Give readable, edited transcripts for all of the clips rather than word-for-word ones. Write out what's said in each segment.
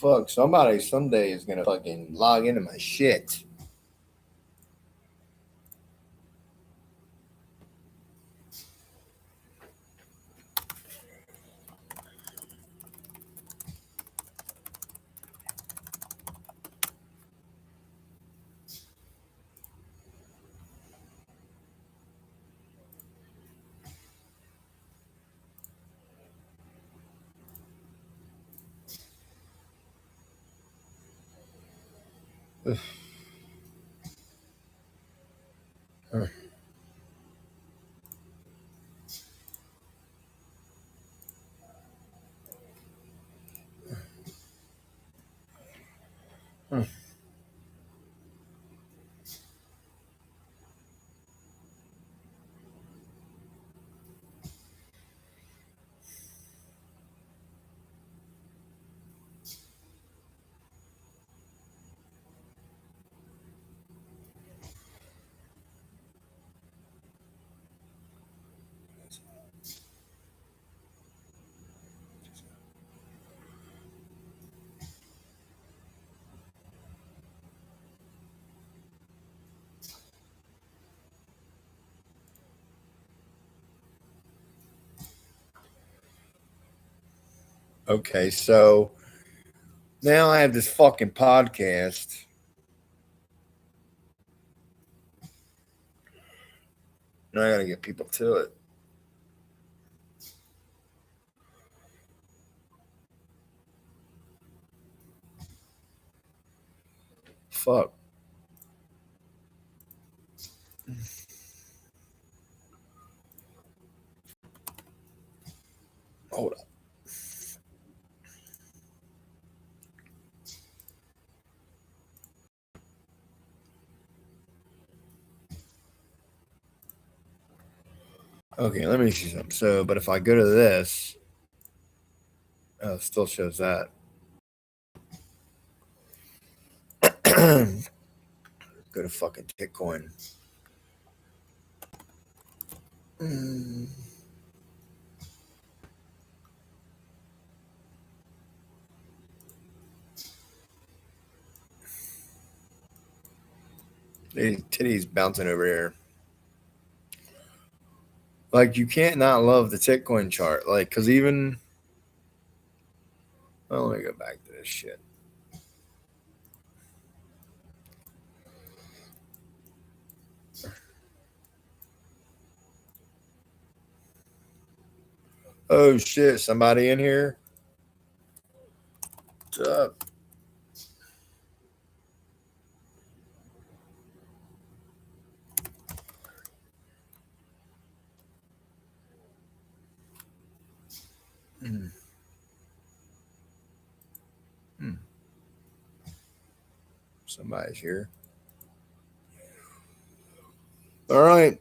fuck, somebody someday is gonna fucking log into my shit. Okay, so now I have this fucking podcast. Now I gotta get people to it. Fuck. Hold up. Okay, let me see something. So, but if I go to this, oh, it still shows that. Go to fucking Titicon. Titties bouncing over here. Like, you can't not love the Titicon chart. Like, because even. Well, let me go back to this shit. Oh shit! Somebody in here? What's up? Somebody's here. All right.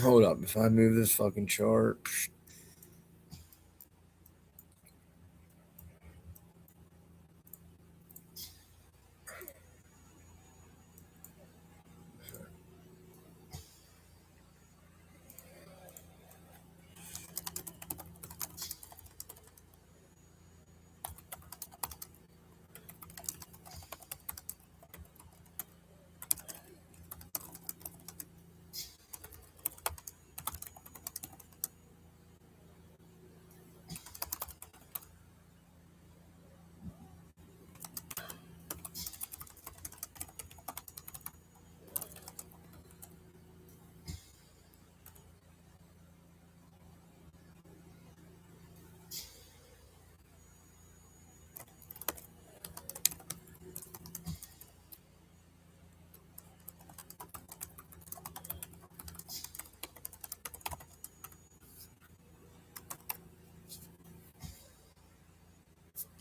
Hold up. If I move this fucking chart.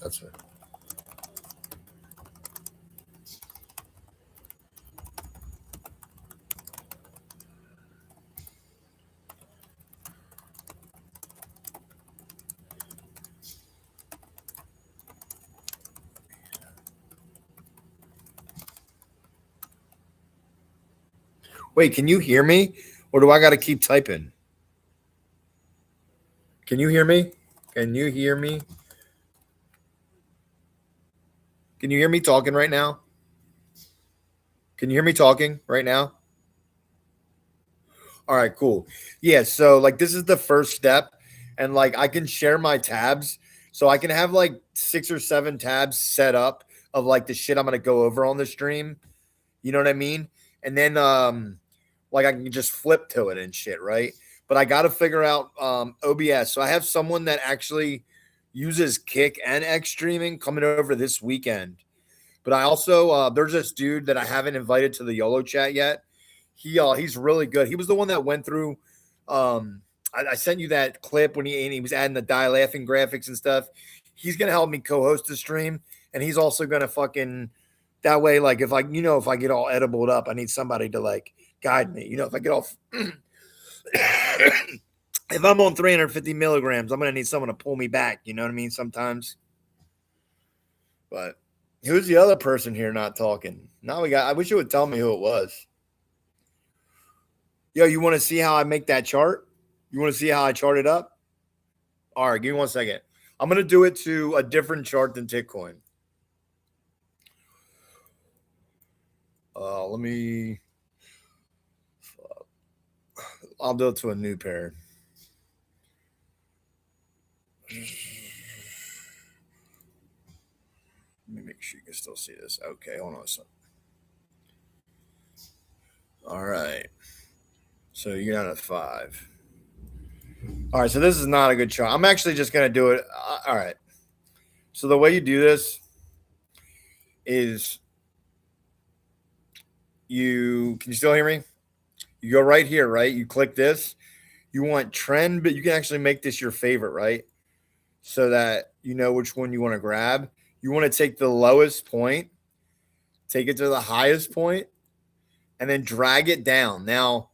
That's it. Wait, can you hear me? Or do I got to keep typing? Can you hear me? Can you hear me? Can you hear me talking right now? Can you hear me talking right now? All right, cool. Yeah, so like this is the first step, and like I can share my tabs, so I can have like 6 or 7 tabs set up of like the shit I'm gonna go over on the stream. You know what I mean? And then like I can just flip to it and shit, right? But I got to figure out OBS. So I have someone that actually uses Kick and X streaming coming over this weekend. But I also there's this dude that I haven't invited to the YOLO chat yet. He's really good. He was the one that went through. I sent you that clip when he was adding the die laughing graphics and stuff. He's gonna help me co-host the stream, and he's also gonna fucking that way. Like if I if I get all edibled up, I need somebody to like guide me. If I get off. If I'm on 350 milligrams, I'm gonna need someone to pull me back. You know what I mean? Sometimes. But who's the other person here not talking? Now we got. I wish you would tell me who it was. Yo, you want to see how I make that chart? You want to see how I chart it up? All right, give me 1 second. I'm gonna do it to a different chart than Titicon. Let me. I'll do it to a new pair. Let me make sure you can still see this. Okay, hold on a second. All right. So you're down at 5. All right, so this is not a good chart. I'm actually just gonna do it. All right. So the way you do this is can you still hear me? You go right here, right? You click this. You want trend, but you can actually make this your favorite, right? So that you know which one you want to grab. You want to take the lowest point, take it to the highest point, and then drag it down. Now,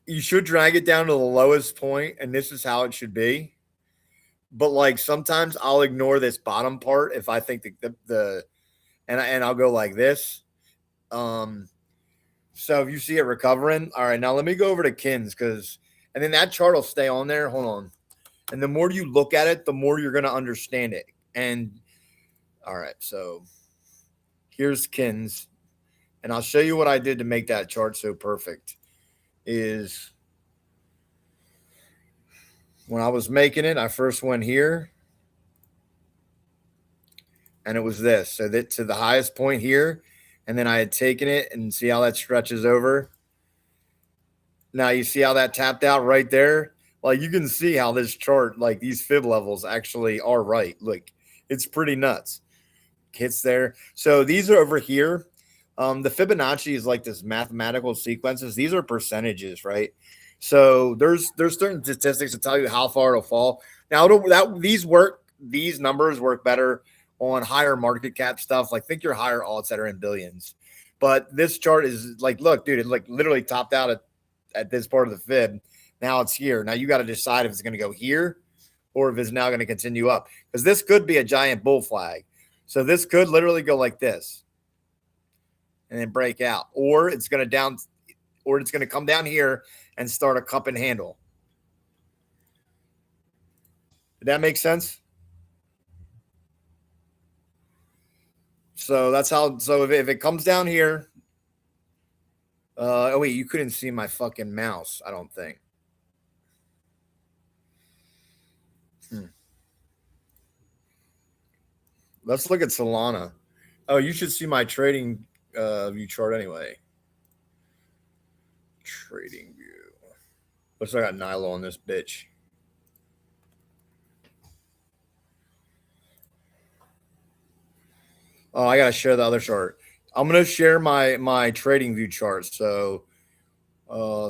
you should drag it down to the lowest point, and this is how it should be. But like sometimes I'll ignore this bottom part if I think and I'll go like this. So if you see it recovering, all right, now let me go over to Kins and then that chart will stay on there. Hold on. And the more you look at it, the more you're going to understand it. And all right, so here's Kins. And I'll show you what I did to make that chart so perfect. Is when I was making it, I first went here. And it was this. So that to the highest point here. And then I had taken it and see how that stretches over. Now you see how that tapped out right there? Like you can see how this chart, like these fib levels actually are right. Like it's pretty nuts. Hits there. So these are over here. The Fibonacci is like this mathematical sequences. These are percentages, right? So there's certain statistics to tell you how far it'll fall. Now these numbers work better on higher market cap stuff. Like think your higher alts that are in billions. But this chart is like, look, dude, it like literally topped out at this part of the fib. Now it's here. Now you got to decide if it's going to go here or if it's now going to continue up. Because this could be a giant bull flag. So this could literally go like this and then break out. Or it's going to come down here and start a cup and handle. Did that make sense? So that's how. So if it comes down here, oh wait, you couldn't see my fucking mouse. I don't think. Let's look at Solana. Oh, you should see my trading view chart anyway. Trading view. Looks like I got Nilo on this bitch. Oh, I gotta share the other chart. I'm gonna share my trading view chart. So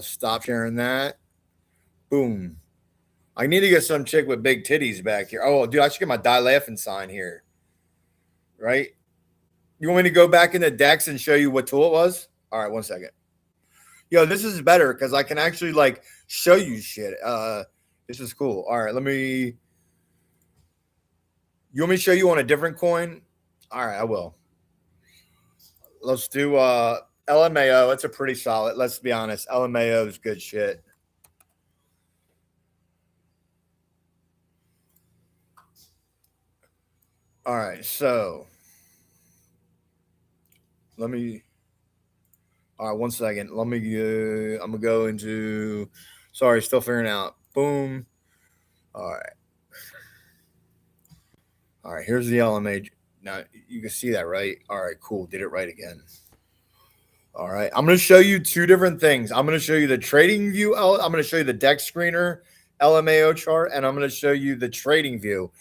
stop sharing that. Boom. I need to get some chick with big titties back here. Oh, dude, I should get my die laughing sign here. Right? You want me to go back in the decks and show you what tool it was? All right, 1 second. Yo, this is better because I can actually like show you shit. This is cool. All right, you want me to show you on a different coin? All right, I will. Let's do LMAO. It's a pretty solid. Let's be honest. LMAO is good shit. All right, so let me. All right, 1 second. Let me. I'm gonna go into. Sorry, still figuring out. Boom. All right. All right. Here's the LMA. Now you can see that, right? All right. Cool. Did it right again. All right. I'm going to show you two different things. I'm going to show you the trading view. I'm going to show you the deck screener LMAO chart, and I'm going to show you the trading view.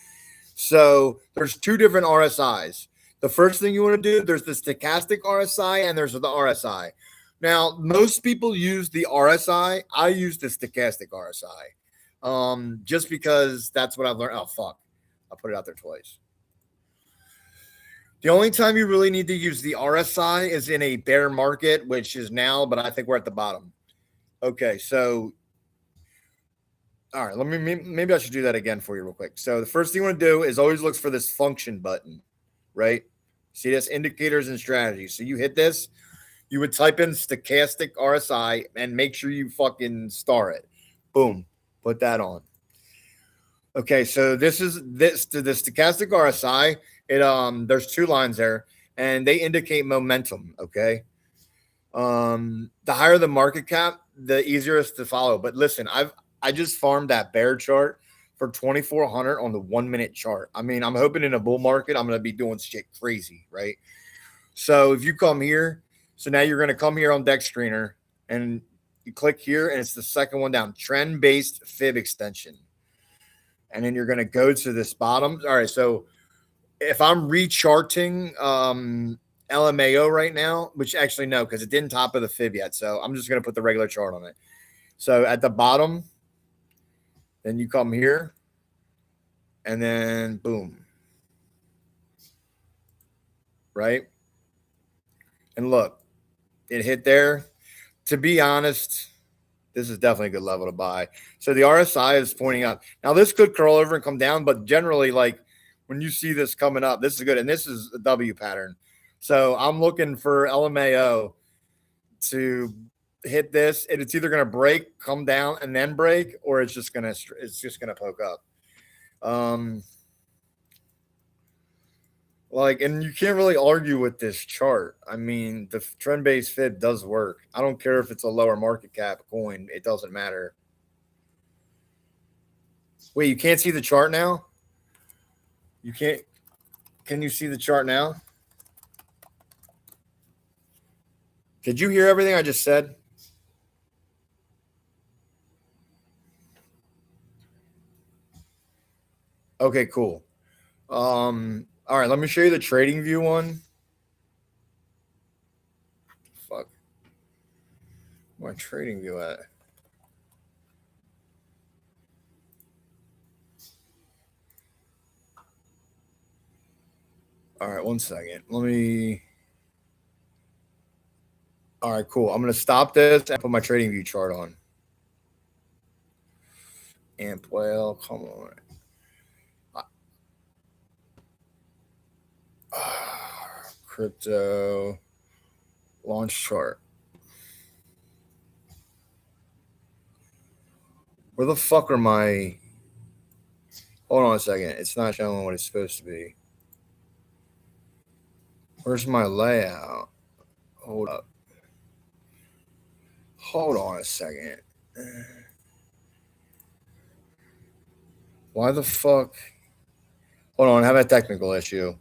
So there's two different RSIs. The first thing you want to do, there's the stochastic RSI and there's the RSI. Now, most people use the RSI. I use the stochastic RSI just because that's what I've learned. Oh, fuck. I put it out there twice. The only time you really need to use the RSI is in a bear market, which is now, but I think we're at the bottom. Okay, so all right, maybe I should do that again for you real quick. So the first thing you want to do is always look for this function button, right? See this indicators and strategies. So you hit this, you would type in stochastic RSI and make sure you fucking star it. Boom, put that on. Okay, so this is the stochastic RSI. There's two lines there, and they indicate momentum. Okay, the higher the market cap, the easier it's to follow. But listen, I just farmed that bear chart for 2,400 on the 1 minute chart. I mean, I'm hoping in a bull market I'm gonna be doing shit crazy, right? So if you come here, so now you're gonna come here on Deck Screener, and you click here, and it's the second one down, trend based fib extension, and then you're gonna go to this bottom. All right, so if I'm recharting LMAO right now, which actually no, because it didn't top of the fib yet. So I'm just going to put the regular chart on it. So at the bottom, then you come here and then boom. Right? And look, it hit there. To be honest, this is definitely a good level to buy. So the RSI is pointing up. Now this could curl over and come down, but generally like when you see this coming up, this is good. And this is a W pattern. So I'm looking for LMAO to hit this. And it's either going to break, come down, and then break, or it's just going to poke up. And you can't really argue with this chart. I mean, the trend-based fib does work. I don't care if it's a lower market cap coin. It doesn't matter. Wait, you can't see the chart now? You can't. Can you see the chart now? Did you hear everything I just said? Okay, cool. All right, let me show you the trading view one. Fuck. Where's my trading view at? All right, 1 second. Let me. All right, cool. I'm going to stop this and put my trading view chart on. Well, come on. Crypto launch chart. Where the fuck are my. Hold on a second. It's not showing what it's supposed to be. Where's my layout? Hold up. Hold on a second. Why the fuck? Hold on. I have a technical issue.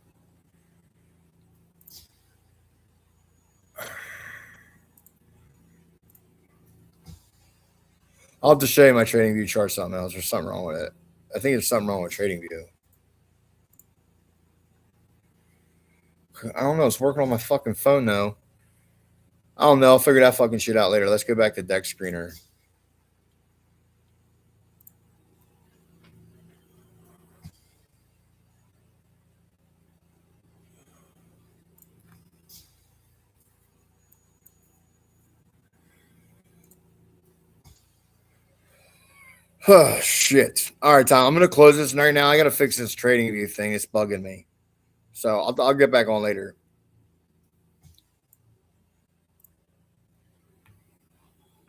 I'll have to show you my trading view chart something else. There's something wrong with it. I think there's something wrong with trading view. I don't know. It's working on my fucking phone now. I don't know. I'll figure that fucking shit out later. Let's go back to Deck Screener. Oh, shit. All right, Tom. I'm going to close this right now. I got to fix this trading view thing. It's bugging me. So I'll get back on later.